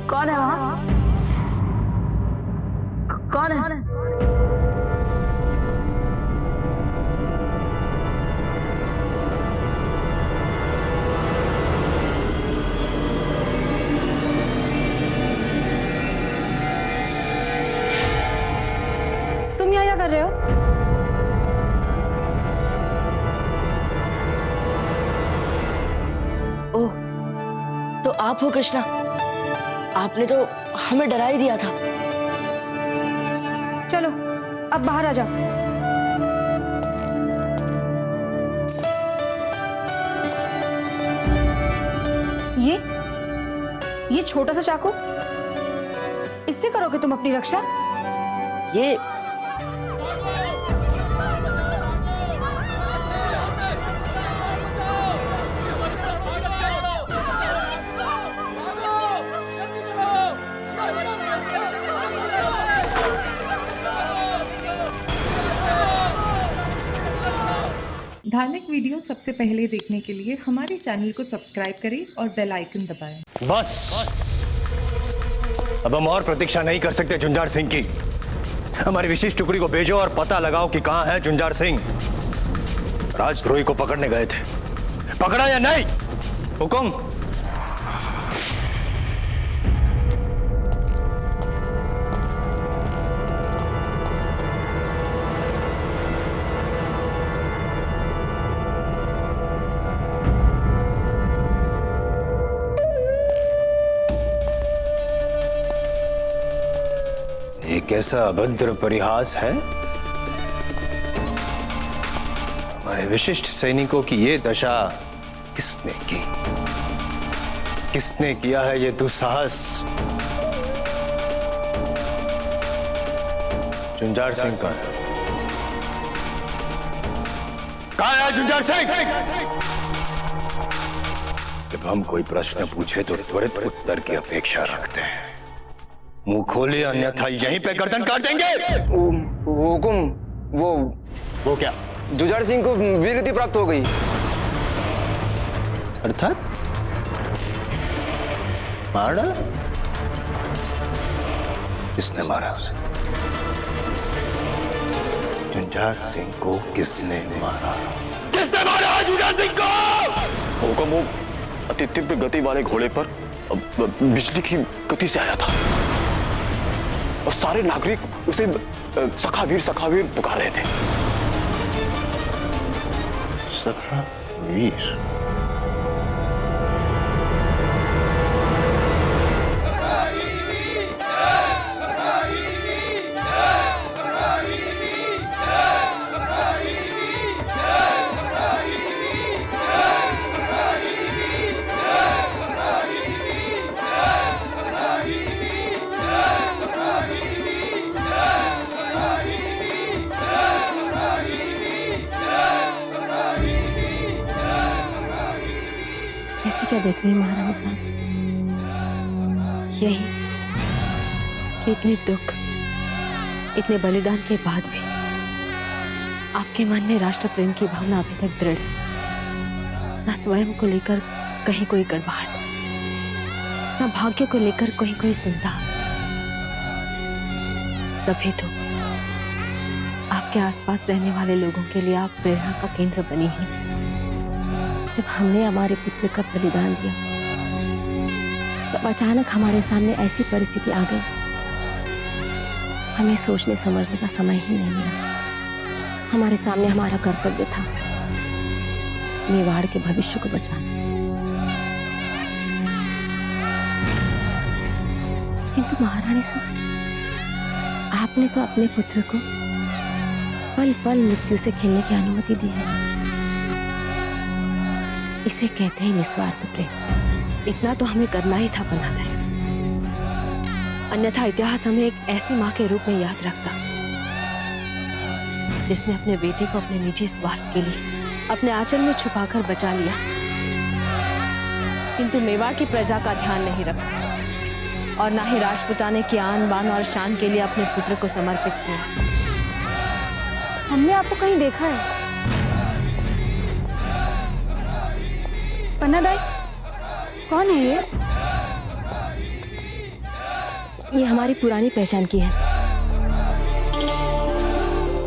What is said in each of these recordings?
कौन है वहां? कौन है? तुम यहाँ क्या कर रहे हो? ओह, तो आप हो कृष्णा। आपने तो हमें डरा ही दिया था। चलो अब बाहर आ जाओ। ये छोटा सा चाकू, इससे करोगे तुम अपनी रक्षा? ये धार्मिक वीडियो सबसे पहले देखने के लिए हमारे चैनल को सब्सक्राइब करें और बेल आइकन दबाएं। बस अब हम और प्रतीक्षा नहीं कर सकते झुंझार सिंह की। हमारी विशेष टुकड़ी को भेजो और पता लगाओ कि कहां है झुंझार सिंह। राजद्रोही को पकड़ने गए थे, पकड़ा या नहीं? हुकुम। ये कैसा अभद्र परिहास है? हमारे विशिष्ट सैनिकों की ये दशा किसने की? किसने किया है ये दुस्साहस? झुंझार सिंह का। कहाँ है झुंझार सिंह? जब हम कोई प्रश्न पूछे तो त्वरित उत्तर की अपेक्षा रखते हैं। मुंह खोले अन्यथा यहीं पे गर्दन काट देंगे। हुकुम। वो क्या? झुंझार सिंह को वीरगति प्राप्त हो गई। अर्थात मार डाला? किसने मारा उसे? झुंझार सिंह को किसने मारा? किसने मारा झुंझार सिंह को? हुकुम, वो अति तीव्र गति वाले घोड़े पर बिजली की गति से आया था और सारे नागरिक उसे सखावीर पुकार रहे थे। सखावीर? ऐसी क्या देख रही महारानी साहब? यही कि इतने दुख, इतने बलिदान के बाद भी आपके मन में राष्ट्र प्रेम की भावना अभी तक दृढ़ है। न स्वयं को लेकर कहीं कोई गड़बड़ाहट, न भाग्य को लेकर कहीं कोई चिंता। तभी तो आपके आसपास रहने वाले लोगों के लिए आप प्रेरणा का केंद्र बनी हैं। जब हमने हमारे पुत्र का बलिदान दिया तब अचानक हमारे सामने ऐसी परिस्थिति आ गई, हमें सोचने समझने का समय ही नहीं मिला। हमारे सामने हमारा कर्तव्य था मेवाड़ के भविष्य को बचाना, किंतु महारानी साहब, आपने तो अपने पुत्र को पल पल मृत्यु से खेलने की अनुमति दी है। इसे कहते हैं निस्वार्थ प्रेम। इतना तो हमें करना ही था बलनाथ, अन्यथा इतिहास हमें एक ऐसी मां के रूप में याद रखता जिसने अपने बेटे को अपने निजी स्वार्थ के लिए अपने आंचल में छुपाकर बचा लिया, किंतु मेवाड़ की प्रजा का ध्यान नहीं रखा और ना ही राजपुताने की आन बान और शान के लिए अपने पुत्र को समर्पित किया। हमने आपको कहीं देखा है? पन्ना दाई, कौन है ये? ये हमारी पुरानी पहचान की है।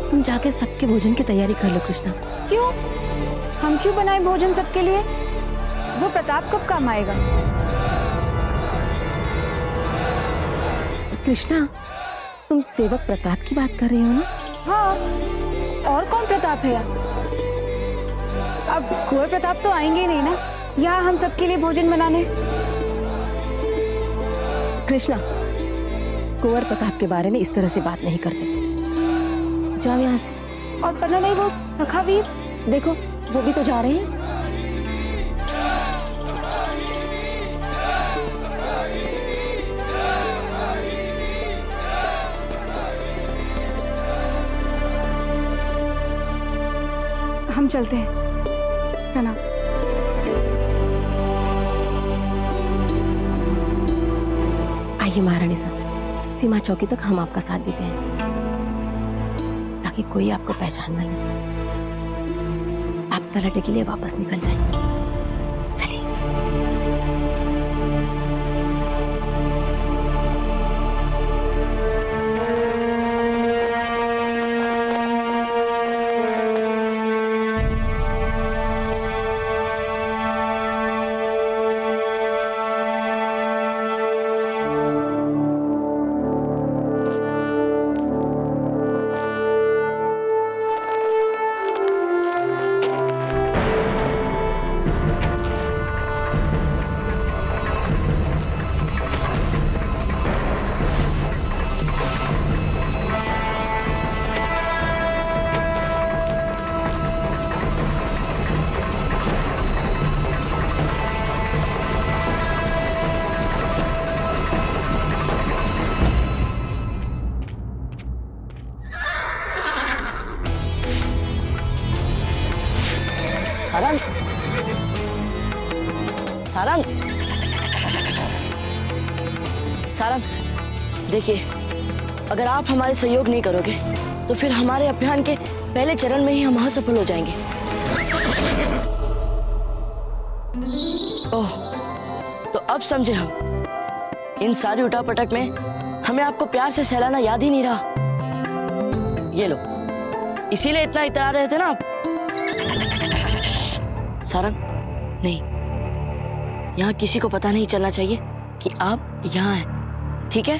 तुम जाके सबके भोजन की तैयारी कर लो कृष्णा। क्यों? हम क्यों बनाए भोजन सबके लिए? वो प्रताप कब काम आएगा? कृष्णा, तुम सेवक प्रताप की बात कर रही हो ना? हाँ, और कौन प्रताप है यार? अब कुंवर प्रताप तो आएंगे ही नहीं ना यहाँ हम सबके लिए भोजन बनाने। कृष्णा, कुंवर प्रताप के बारे में इस तरह से बात नहीं करते। जाओ यहाँ से। और पता नहीं वो सखावीर, देखो वो भी तो जा रहे हैं। हम चलते हैं, है ना? आइए महारानी साहब, सीमा चौकी तक हम आपका साथ देते हैं ताकि कोई आपको पहचान न ले। आप तलटे के लिए वापस निकल जाएं। चलिए। सारंग, सारंग, सारंग, देखिए, अगर आप हमारे सहयोग नहीं करोगे तो फिर हमारे अभियान के पहले चरण में ही हम असफल हो जाएंगे। ओह, तो अब समझे हम। इन सारी उठापटक में हमें आपको प्यार से सहलाना याद ही नहीं रहा। ये लो, इसीलिए इतना इतरा रहे थे ना आप। सारंग, नहीं, यहाँ किसी को पता नहीं चलना चाहिए कि आप यहाँ हैं, ठीक है?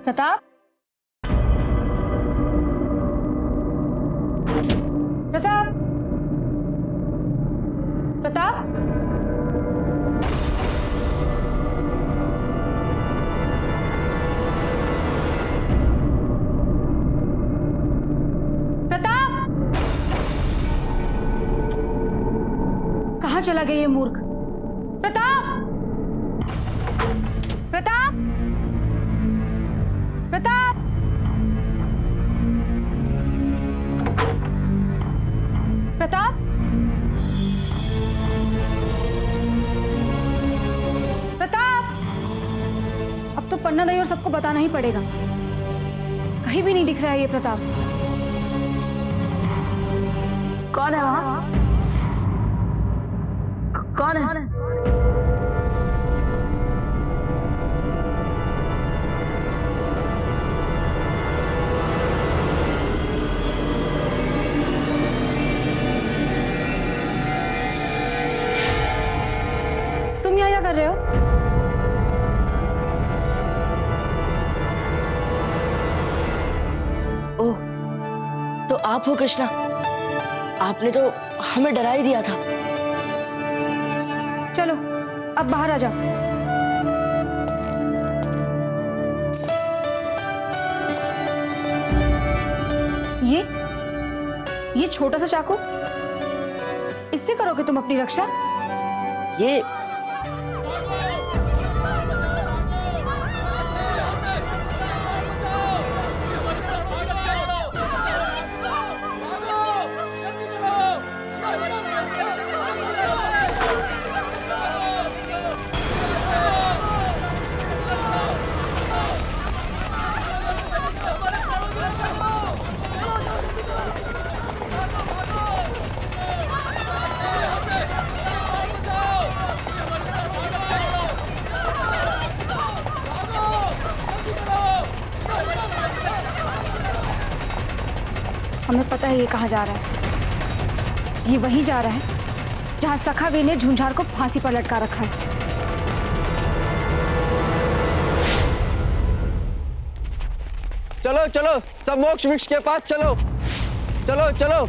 प्रताप, प्रताप, प्रताप, प्रताप, कहाँ चला गया ये मूर्ख? प्रताप, प्रताप, प्रताप, प्रताप, प्रताप। अब तो पन्ना दई और सबको बताना ही पड़ेगा। कहीं भी नहीं दिख रहा है ये प्रताप। कौन है वहां? कौन है? तुम यहाँ क्या कर रहे हो? ओह, तो आप हो कृष्णा। आपने तो हमें डरा ही दिया था। चलो अब बाहर आ जाओ। ये छोटा सा चाकू, इससे करोगे तुम अपनी रक्षा? ये हमें पता है ये कहाँ जा रहा है। ये वहीं जा रहा है जहाँ सखावीर ने झुंझार को फांसी पर लटका रखा है। चलो चलो सब मोक्ष वृक्ष के पास चलो। चलो चलो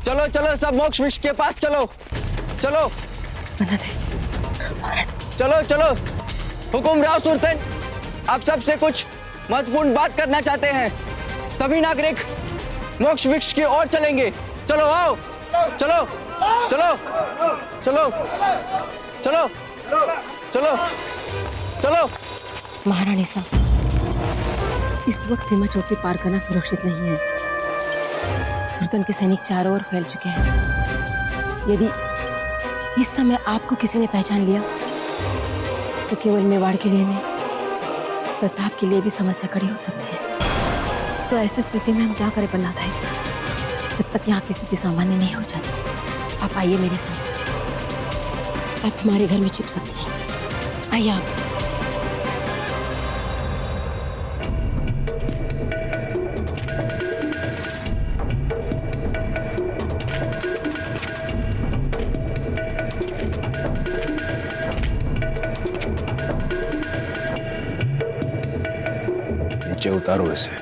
चलो चलो सब मोक्ष वृक्ष के पास चलो। चलो चलो चलो। हुकुम राव सुरतन, आप सबसे कुछ महत्वपूर्ण बात करना चाहते हैं। सभी नागरिक मोक्ष वृक्ष की ओर चलेंगे। चलो आओ। चलो चलो चलो चलो चलो चलो। महारानी साहब, इस वक्त सीमा चौकी पार करना सुरक्षित नहीं है। सुल्तान के सैनिक चारों ओर फैल चुके हैं। यदि इस समय आपको किसी ने पहचान लिया तो केवल मेवाड़ के लिए नहीं, प्रताप के लिए भी समस्या खड़ी हो सकती है। तो ऐसी स्थिति में हम क्या करें पन्ना था, जब तक यहाँ की स्थिति सामान्य नहीं हो जाती। आप आइए मेरे साथ, आप हमारे घर में छिप सकते हैं। आइए आप। नीचे उतारो इसे।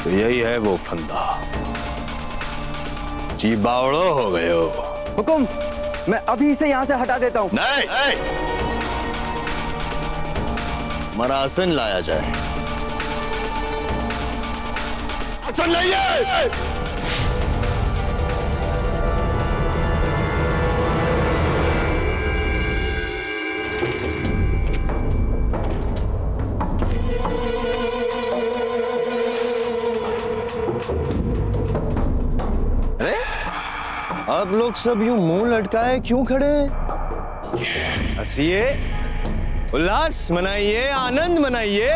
तो यही है वो फंदा। जी बावड़ो हो गए हो। हुकुम, मैं अभी इसे यहाँ से हटा देता हूँ। नहीं, मरासन लाया जाए। आसन लाइए। आप लोग सब यूं मुंह लटकाए क्यों खड़े हैं? हंसिए, उल्लास मनाइए, आनंद मनाइए।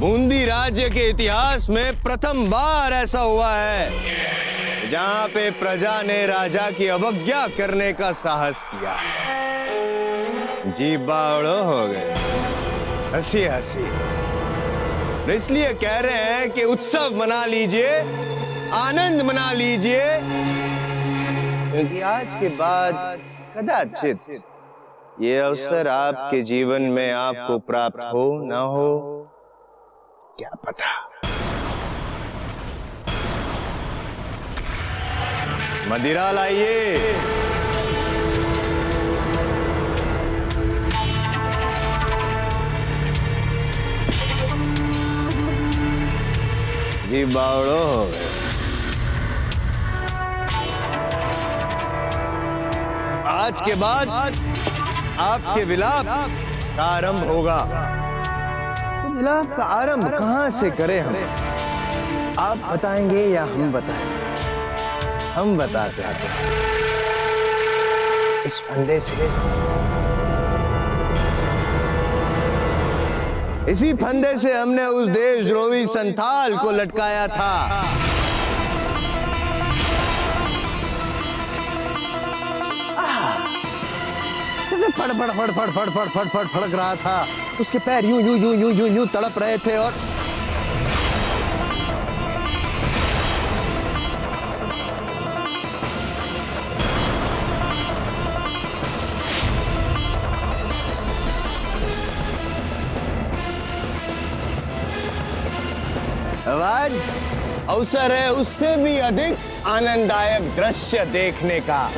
बूंदी राज्य के इतिहास में प्रथम बार ऐसा हुआ है जहां पे प्रजा ने राजा की अवज्ञा करने का साहस किया। जी बावड़ो हो गए। हंसिए हंसिए। इसलिए कह रहे हैं कि उत्सव मना लीजिए, आनंद मना लीजिए, क्योंकि आज के बाद कदाचित ये अवसर आपके जीवन में आपको प्राप्त हो ना हो, क्या पता। मदिरा लाइए। जी बावड़ो हो गए। आज के बाद आपके विलाप का आरंभ होगा। तो विलाप का आरंभ कहां से करें हम? आप बताएंगे या हम बताएं? हम बताते हैं। इस फंदे से, इसी फंदे से हमने उस देशद्रोही संथाल को लटकाया था। फड़ फड़ फड़ फड़ फड़ फड़ फड़ फड़ फड़क रहा था। उसके पैर यूं यूं यूं यूं यूं यूं तड़प रहे थे और आज अवसर है उससे भी अधिक आनंददायक दृश्य देखने का।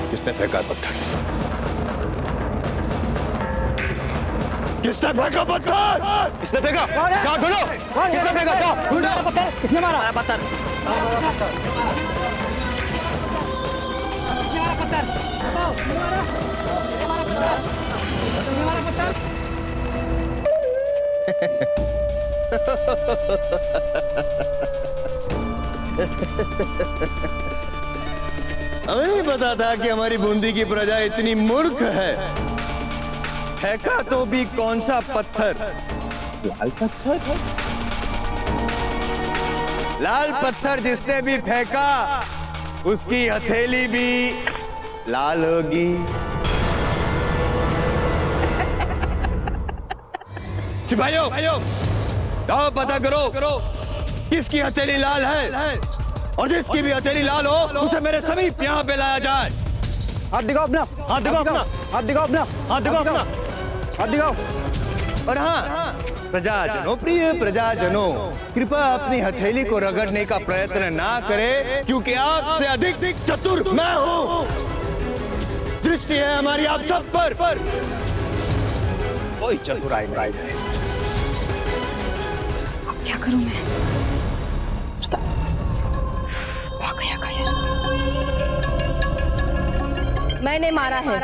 किसने फेंका पत्थर? किसने फेंका पत्थर? किसने फेंका? जाओ ढूंढो। किसने फेंका? जाओ ढूंढो। किसने मारा पत्थर? हमें नहीं पता था कि हमारी बूंदी की प्रजा इतनी मूर्ख है। फेंका तो भी कौन सा पत्थर? लाल पत्थर। लाल पत्थर जिसने भी फेंका उसकी हथेली भी लाल होगी। सिपाहियों, जाओ पता करो किसकी हथेली लाल है, और जिसकी भी हथेली लाल हो उसे मेरे समीप यहाँ पे लाया जाए। हाथ दिखाओ अपना। हाथ दिखाओ अपना। हाथ दिखाओ अपना। हाथ दिखाओ अपना। हाथ दिखाओ। और हाँ, प्रजाजनों, प्रिय प्रजाजनों, कृपया अपनी हथेली को रगड़ने का प्रयत्न ना करें, क्योंकि आपसे अधिक चतुर मैं हूँ। दृष्टि है हमारी आप सब पर। कोई चतुराई नहीं। अब क्या करूं मैं? भाग गया कायर। मैंने मारा है।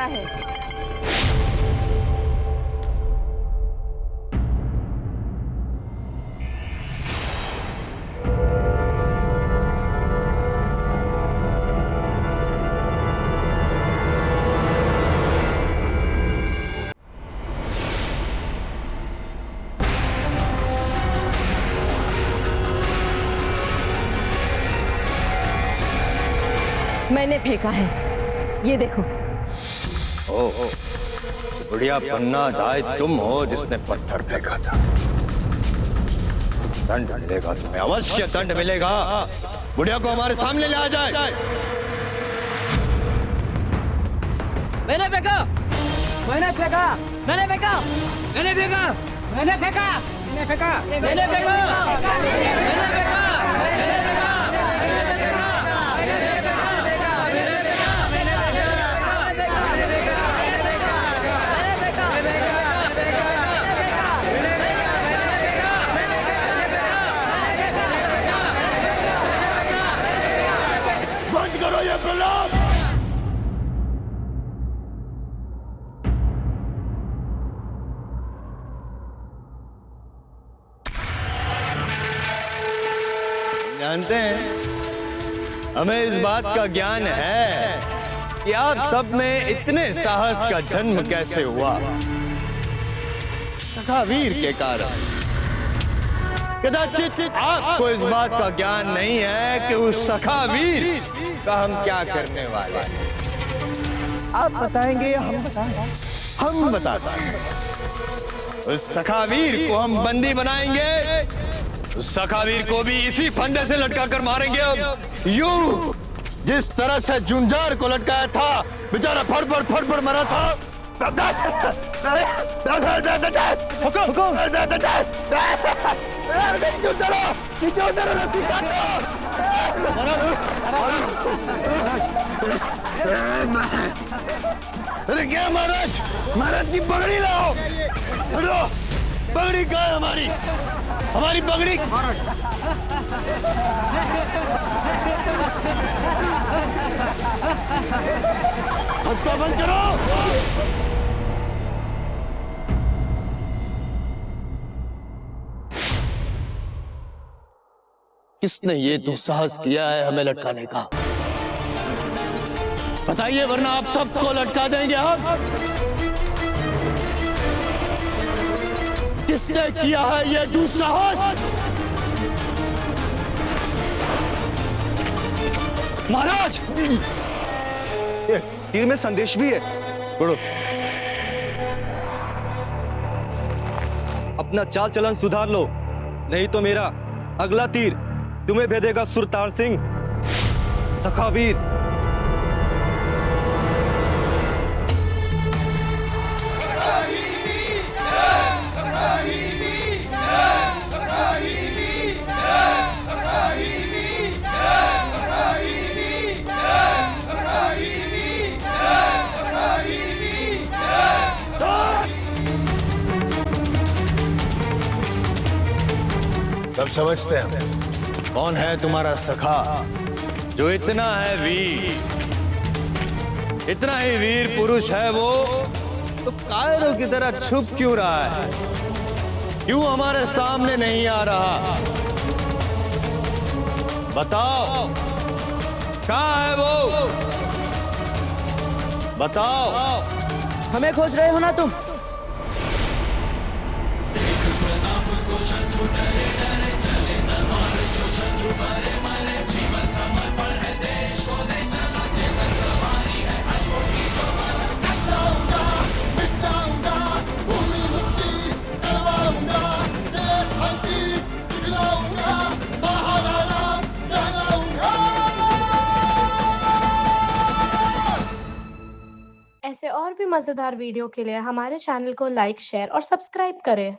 मैंने फेंका है, ये देखो। ओ, बुढ़िया पन्ना दाई तुम हो जिसने पत्थर फेंका था। दंड मिलेगा तुम्हें, अवश्य दंड मिलेगा। बुढ़िया को हमारे सामने ले आ जाए। मैंने फेंका। मैंने फेंका। मैंने फेंका। मैंने फेंका। मैंने फेंका। मैंने फेंका। मैंने फेंका। मैंने फेंका। बंद करो ये प्रलाप। जानते हैं, हमें इस बात का ज्ञान है कि आप सब में इतने साहस का जन्म कैसे हुआ। सखावीर के कारण। कदाचित आपको इस बात का ज्ञान नहीं है कि उस सखावीर का हम क्या करने वाले हैं। आप बताएंगे, हम बताते हैं। उस सखावीर को हम बंदी बनाएंगे। उस सखावीर को भी इसी फंदे से लटका कर मारेंगे हम। यूं जिस तरह से जुंजार को लटकाया था, बेचारा फड़ मरा था। रस्सी काटो। अरे क्या महाराज, महाराज की पगड़ी लाओ। पगड़ी कहाँ है हमारी? हमारी पगड़ी। हंसना बंद करो। किसने ये दुस्साहस किया है हमें लटकाने का? बताइए, वरना आप सबको लटका देंगे हम। किसने किया है ये दुस्साहस? महाराज, तीर में संदेश भी है। पढ़ो। अपना चाल चलन सुधार लो, नहीं तो मेरा अगला तीर तुम्हें भेदेगा सुरतार सिंह सखावीर। सब समझते हैं कौन है तुम्हारा सखा जो इतना है वीर, इतना ही वीर पुरुष है वो, तो कायरों की तरह छुप क्यों रहा है? क्यों हमारे सामने नहीं आ रहा? बताओ, कहाँ है वो? बताओ। हमें खोज रहे हो ना तुम? ऐसे और भी मज़ेदार वीडियो के लिए हमारे चैनल को लाइक, शेयर और सब्सक्राइब करें।